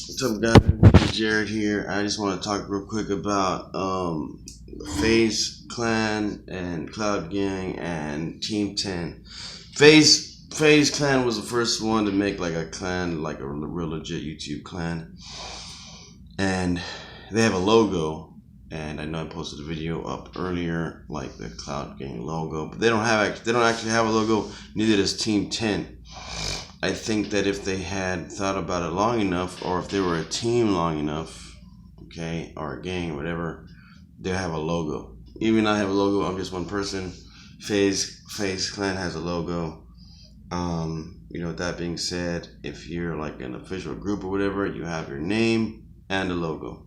What's up, guys? This is Jared here. I just want to talk real quick about FaZe Clan and Cloud Gang and Team 10. FaZe Clan was the first one to make like a clan, like a real legit YouTube clan, and they have a logo. And I know I posted a video up earlier, like the Cloud Gang logo, but they don't actually have a logo. Neither does Team 10. I think that if they had thought about it long enough, or if they were a team long enough, okay, or a gang or whatever, they'll have a logo. Even I have a logo, I'm just one person. FaZe Clan has a logo. With that being said, if you're like an official group or whatever, you have your name and a logo.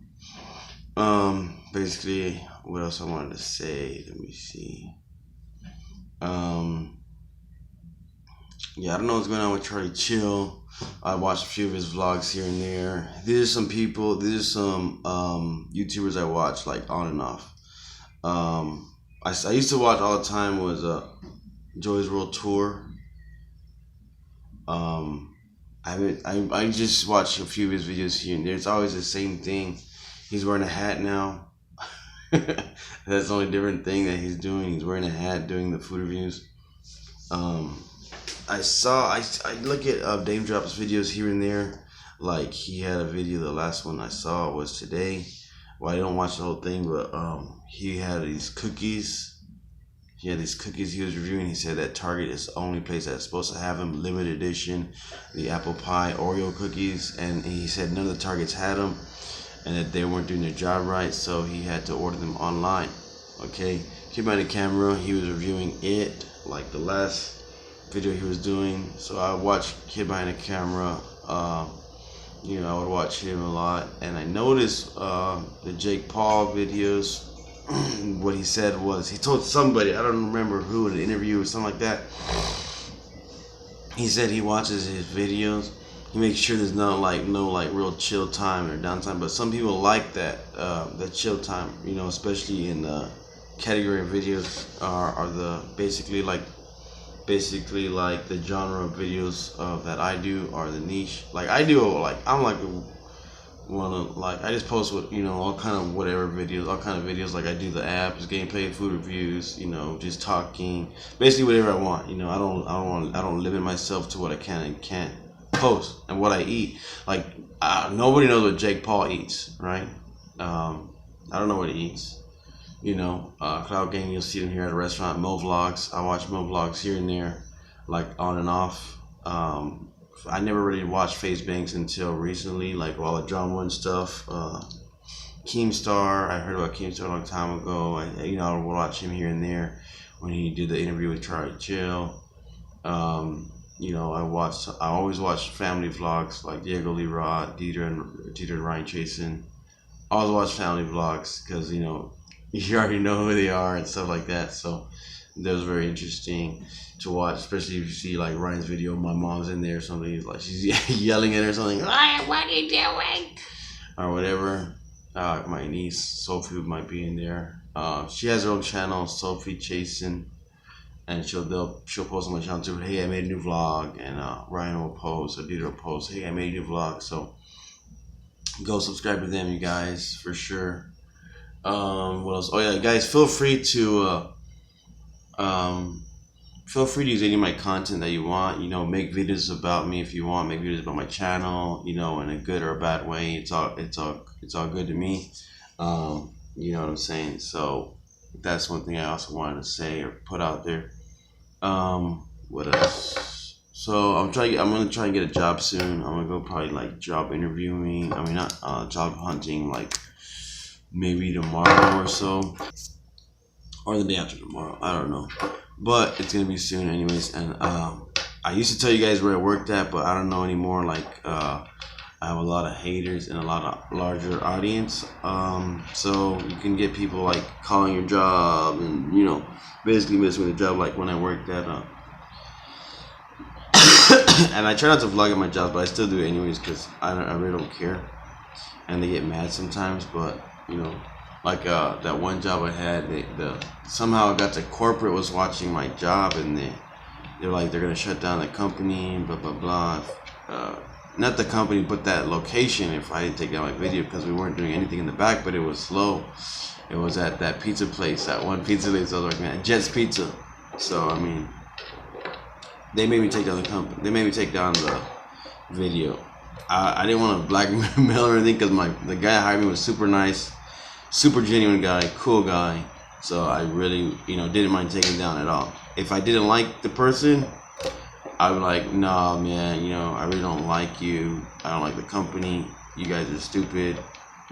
Basically, what else I wanted to say? Let me see. Yeah, I don't know what's going on with Charlie Chill. I watched a few of his vlogs here and there. These are some YouTubers I watch like on and off. I used to watch all the time was Joey's World Tour. I just watched a few of his videos here and there. It's always the same thing. He's wearing a hat now. That's the only different thing that he's doing. He's wearing a hat doing the food reviews. I look at Dave Drop's videos here and there. Like he had a video, the last one I saw was today. Well, I don't watch the whole thing, but he had these cookies. He had these cookies he was reviewing. He said that Target is the only place that's supposed to have them, limited edition, the apple pie Oreo cookies. And he said none of the Targets had them, and that they weren't doing their job right, so he had to order them online. Okay, keep behind the camera, he was reviewing it, like the last video he was doing. So I watched Kid Behind the Camera. I would watch him a lot, and I noticed the Jake Paul videos. What he said was, he told somebody, I don't remember who, in an interview or something like that. He said he watches his videos. He makes sure there's no real chill time or downtime, but some people like that chill time. Especially in the category of videos are the basically like the genre of videos that I do, or the niche. Like I do, I just post what all kind of videos. Like I do the apps, gameplay, food reviews, just talking, basically whatever I want. I don't limit myself to what I can and can't post and what I eat. Like nobody knows what Jake Paul eats, right? I don't know what he eats. Cloud Gang, you'll see them here at a restaurant. Mo Vlogs, I watch Mo Vlogs here and there, like on and off. I never really watched FaZe Banks until recently, like all the drama and stuff. Keemstar, I heard about Keemstar a long time ago. I would watch him here and there when he did the interview with Charlie Chill. I always watch family vlogs like Diego Lee Rod, Dieter and Ryan Chasen. I always watch family vlogs because you already know who they are and stuff like that. So that was very interesting to watch, especially if you see like Ryan's video, my mom's in there or something, like she's yelling at her or something, what are you doing? Or whatever. My niece Sophie might be in there. She has her own channel, Sophie Chasen, and she'll post on my channel too. Hey, I made a new vlog, and Ryan will post, or Dieter will post, hey, I made a new vlog. So go subscribe to them, you guys, for sure. What else? Oh yeah, guys, feel free to use any of my content that you want. Make videos about me if you want. Make videos about my channel. In a good or a bad way. It's all good to me. You know what I'm saying? So that's one thing I also wanted to say or put out there. What else? So I'm gonna try and get a job soon. I'm gonna go probably like job interviewing. I mean, not job hunting, like maybe tomorrow or so, or the day after tomorrow. I don't know, but it's gonna be soon anyways. And I used to tell you guys where I worked at, but I don't know anymore. Like I have a lot of haters and a lot of larger audience, so you can get people like calling your job and basically messing with the job, like when I worked at and I try not to vlog at my job, but I still do it anyways because I really don't care, and they get mad sometimes. But like that one job I had, somehow I got to corporate was watching my job, and they're like they're gonna shut down the company, blah blah blah. not the company, but that location. If I didn't take down my video because we weren't doing anything in the back, but it was slow. It was at that pizza place, that one pizza place I was working at, Jet's Pizza. So I mean, they made me take down the company. They made me take down the video. I didn't want to blackmail or anything because the guy that hired me was super nice, super genuine guy, cool guy. So I really, didn't mind taking it down at all. If I didn't like the person, I would like, nah, man, I really don't like you. I don't like the company. You guys are stupid.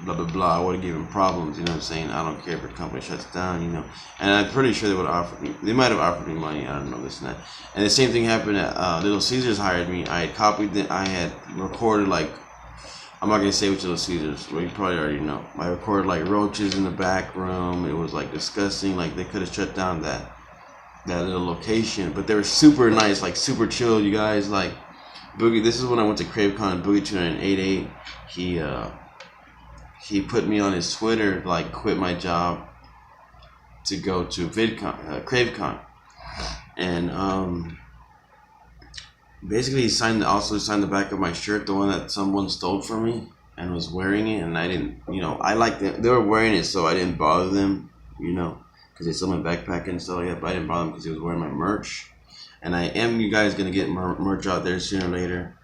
Blah, blah, blah. I would have given problems, you know what I'm saying? I don't care if the company shuts down, And I'm pretty sure they would offer me. They might have offered me money. I don't know, this and that. And the same thing happened at Little Caesars hired me. I had copied it. I had recorded, like, I'm not going to say which Little Caesars. Well, you probably already know. I recorded, like, roaches in the back room. It was, like, disgusting. Like, they could have shut down that little location. But they were super nice, like, super chill, you guys. Like, Boogie, this is when I went to CraveCon. Boogie288, he put me on his Twitter, like, quit my job to go to CraveCon. And basically he also signed the back of my shirt, the one that someone stole from me and was wearing it, and I didn't, I liked it. They were wearing it, so I didn't bother them, because they stole my backpack and stuff like that, but I didn't bother them because he was wearing my merch. And I am, you guys, going to get merch out there sooner or later.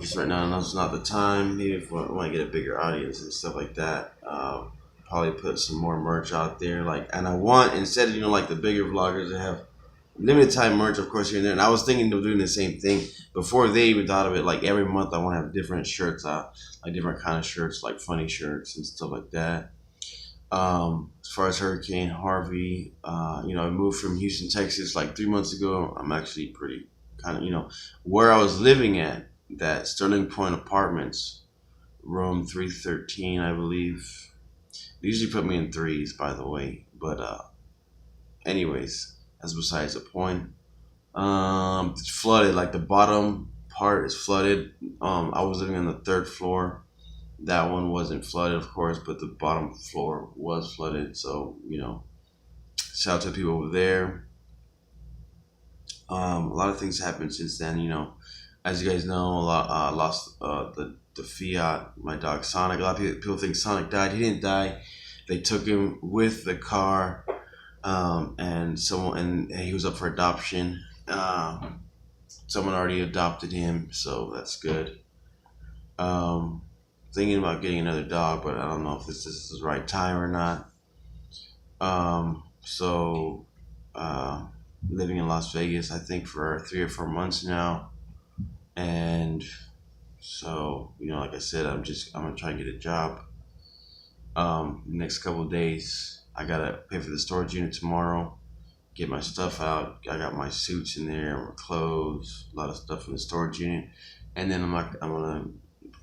Just right now, that's not the time. Maybe if I want to get a bigger audience and stuff like that, probably put some more merch out there. And I want, instead of, like the bigger vloggers that have limited time merch, of course, here and there. And I was thinking of doing the same thing before they even thought of it. Like every month I want to have different shirts out, like different kind of shirts, like funny shirts and stuff like that. As far as Hurricane Harvey, I moved from Houston, Texas like 3 months ago. I'm actually pretty kind of, where I was living at, that Sterling Point Apartments, room 313, I believe. They usually put me in threes, by the way. But anyways, that's besides the point. It's flooded. Like the bottom part is flooded. I was living on the 3rd floor. That one wasn't flooded, of course, but the bottom floor was flooded. So, shout out to people over there. A lot of things happened since then, As you guys know, lost the Fiat, my dog Sonic. A lot of people think Sonic died. He didn't die. They took him with the car, and he was up for adoption. Someone already adopted him, so that's good. Thinking about getting another dog, but I don't know if this is the right time or not. Living in Las Vegas, I think, for 3 or 4 months now. And so, like I said, I'm gonna try and get a job. Next couple of days, I gotta pay for the storage unit tomorrow, get my stuff out. I got my suits in there, my clothes, a lot of stuff in the storage unit. And then I'm gonna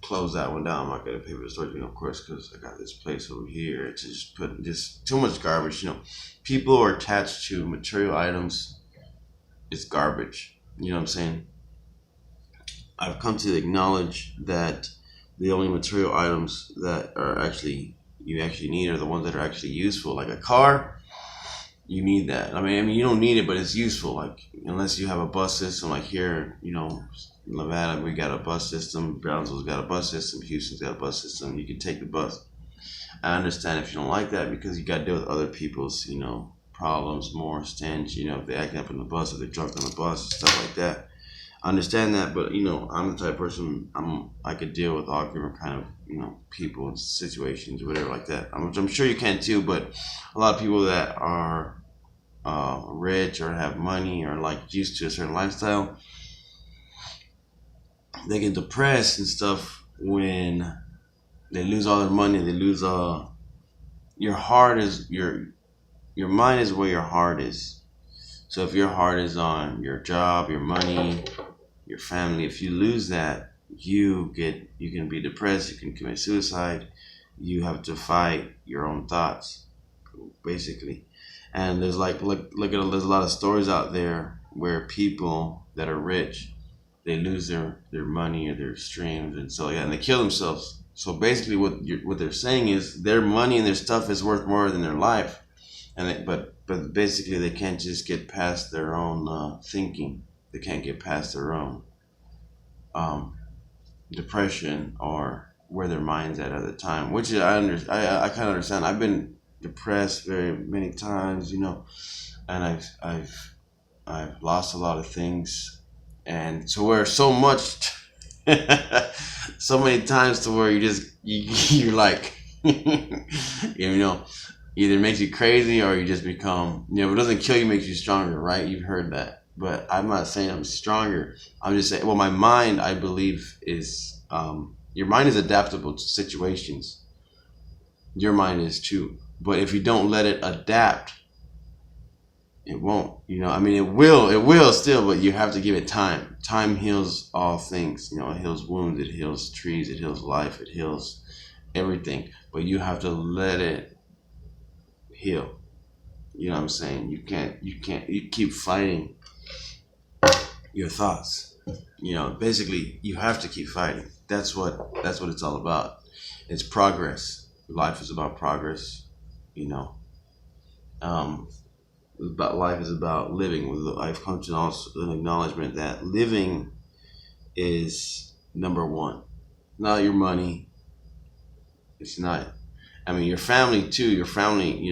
close that one down. I'm not gonna pay for the storage unit, of course, because I got this place over here. It's just too much garbage. People are attached to material items. It's garbage. You know what I'm saying? I've come to acknowledge that the only material items that you actually need are the ones that are actually useful. Like a car, you need that. I mean, you don't need it, but it's useful. Like, unless you have a bus system, like here, Nevada, we got a bus system. Brownsville's got a bus system. Houston's got a bus system. You can take the bus. I understand if you don't like that because you got to deal with other people's, problems, more stench. If they're acting up in the bus, if they're drunk on the bus, stuff like that. I understand that, but I'm the type of person I could deal with all different kind of people and situations, whatever like that. I'm sure you can too, but a lot of people that are rich or have money or like used to a certain lifestyle, they get depressed and stuff when they lose all their money. They lose your heart is your mind is where your heart is. So if your heart is on your job, your money, your family, if you lose that, you can be depressed, you can commit suicide, you have to fight your own thoughts, basically. And there's there's a lot of stories out there where people that are rich, they lose their money or their streams and so yeah, and they kill themselves. So basically what they're saying is their money and their stuff is worth more than their life. But basically they can't just get past their own thinking. They can't get past their own depression or where their mind's at the time, which I kind of understand. I've been depressed very many times, and I've lost a lot of things, and to where so much, so many times to where you're like, either makes you crazy or you just become, if it doesn't kill you, makes you stronger, right? You've heard that. But I'm not saying I'm stronger. I'm just saying, well, my mind, I believe, is, your mind is adaptable to situations. Your mind is too. But if you don't let it adapt, it won't. I mean, it will still, but you have to give it time. Time heals all things. It heals wounds, it heals trees, it heals life, it heals everything. But you have to let it heal. You know what I'm saying? You keep fighting your thoughts. Basically you have to keep fighting. That's what it's all about. It's progress. Life is about progress. Um, about life is about living. I've come to also an acknowledgement that living is number one. Not your money. It's not. I mean, your family too. Your family,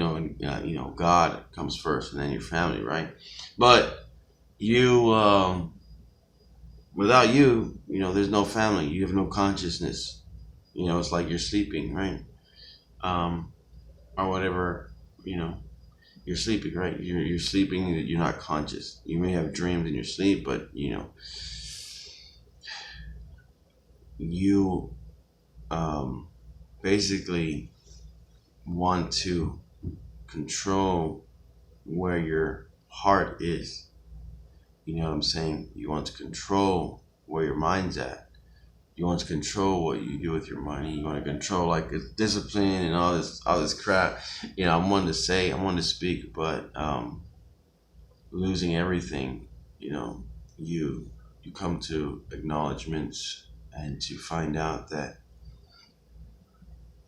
God comes first, and then your family, right? But you, without you, there's no family. You have no consciousness. It's like you're sleeping, right? Or whatever. You're sleeping, right? You're sleeping. You're not conscious. You may have dreams in your sleep, but you basically want to control where your heart is. You know what I'm saying? You want to control where your mind's at. You want to control what you do with your money. You want to control like it's discipline and all this crap. I'm one to speak, but losing everything, you come to acknowledgments and to find out that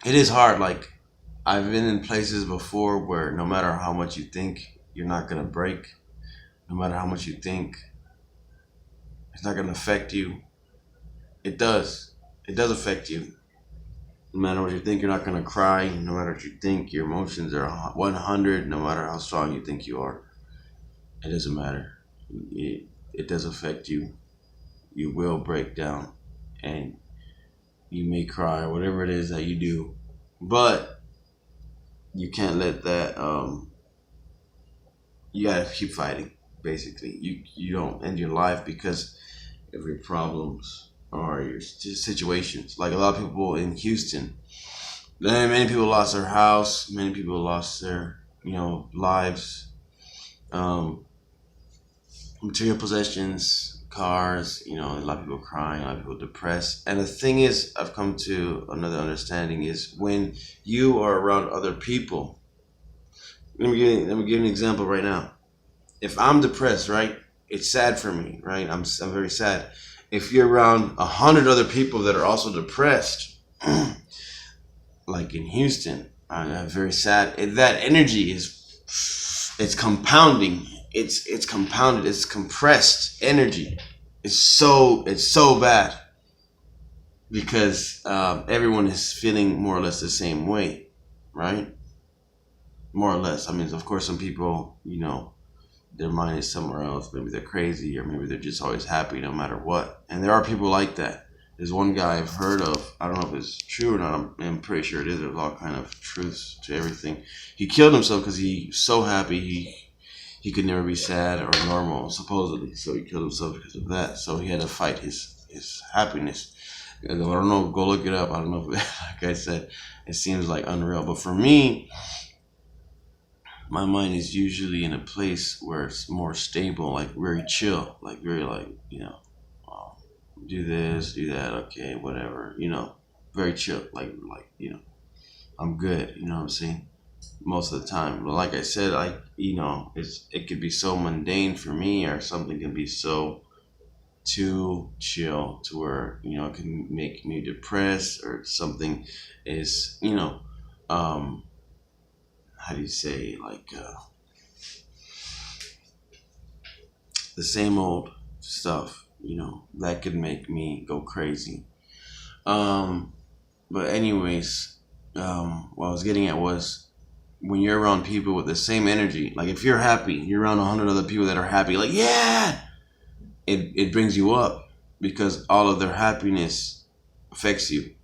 it is hard. Like I've been in places before where no matter how much you think you're not gonna break, no matter how much you think it's not gonna affect you, it does. It does affect you. No matter what you think, you're not gonna cry. No matter what you think, your emotions are 100. No matter how strong you think you are, it doesn't matter. It does affect you. You will break down, and you may cry, whatever it is that you do, but you can't let that. You gotta keep fighting. Basically, you don't end your life because of your problems or your situations. Like a lot of people in Houston, many people lost their house. Many people lost their lives, um, material possessions, cars. A lot of people crying, a lot of people depressed. And the thing is, I've come to another understanding is when you are around other people. Let me give you an example right now. If I'm depressed, right, it's sad for me, right? I'm very sad. If you're around 100 other people that are also depressed, like in Houston, I'm very sad. That energy it's compounding. It's compounded. It's compressed energy. It's so bad because everyone is feeling more or less the same way, right? More or less. I mean, of course, some people, their mind is somewhere else. Maybe they're crazy, or maybe they're just always happy no matter what. And there are people like that. There's one guy I've heard of. I don't know if it's true or not. I'm pretty sure it is. There's all kind of truths to everything. He killed himself because he's so happy he could never be sad or normal, supposedly. So he killed himself because of that. So he had to fight his happiness. I don't know. Go look it up. I don't know if, like I said, it seems like unreal. But for me, my mind is usually in a place where it's more stable, like very chill, like very like, uh, do this, do that, okay, whatever, very chill, I'm good, you know what I'm saying? Most of the time. But like I said, it could be so mundane for me, or something can be so too chill to where, it can make me depressed, or something is, um, how do you say, like, the same old stuff, that could make me go crazy. Um, but anyways, what I was getting at was when you're around people with the same energy, like if you're happy, you're around 100 other people that are happy, like, yeah, it brings you up because all of their happiness affects you.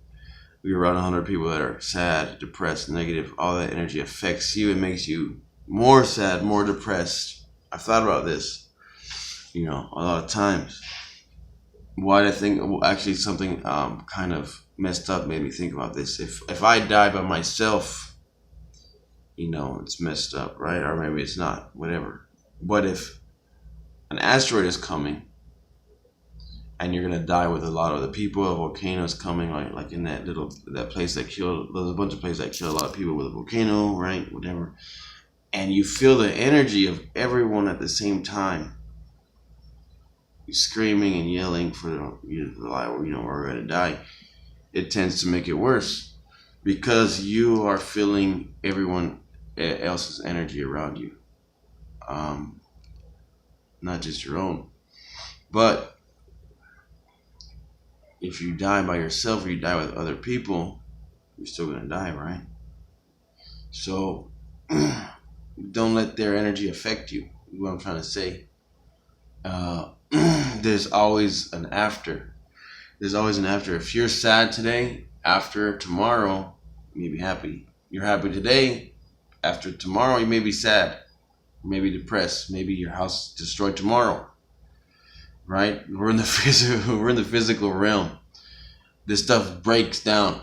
You're around 100 people that are sad, depressed, negative, all that energy affects you. It makes you more sad, more depressed. I've thought about this, a lot of times. Why I think actually something kind of messed up made me think about this. If I die by myself, it's messed up, right? Or maybe it's not, whatever. But if an asteroid is coming and you're gonna die with a lot of the people, a volcano is coming, like in that place that killed, there's a bunch of places that kill a lot of people with a volcano, right? Whatever. And you feel the energy of everyone at the same time. You're screaming and yelling for the lie, we're gonna die. It tends to make it worse because you are feeling everyone else's energy around you, not just your own. But if you die by yourself or you die with other people, you're still gonna die, right? So don't let their energy affect you. Is what I'm trying to say. There's always an after. There's always an after. If you're sad today, after tomorrow, you may be happy. You're happy today, after tomorrow, you may be sad. You may be depressed. Maybe your house destroyed tomorrow. Right? We're in the physical realm. This stuff breaks down.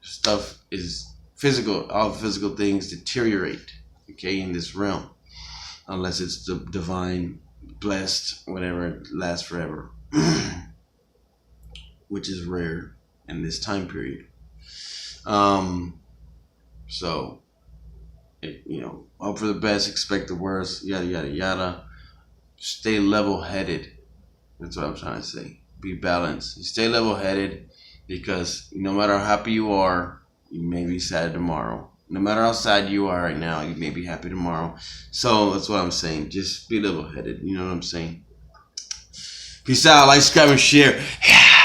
Stuff is physical. All physical things deteriorate. Okay, in this realm, unless it's the divine, blessed, whatever, it lasts forever, which is rare in this time period. So, hope for the best, expect the worst, yada yada yada. Stay level-headed. That's what I'm trying to say. Be balanced. You stay level-headed because no matter how happy you are, you may be sad tomorrow. No matter how sad you are right now, you may be happy tomorrow. So that's what I'm saying. Just be level-headed. You know what I'm saying? Peace out. Like, subscribe, and share.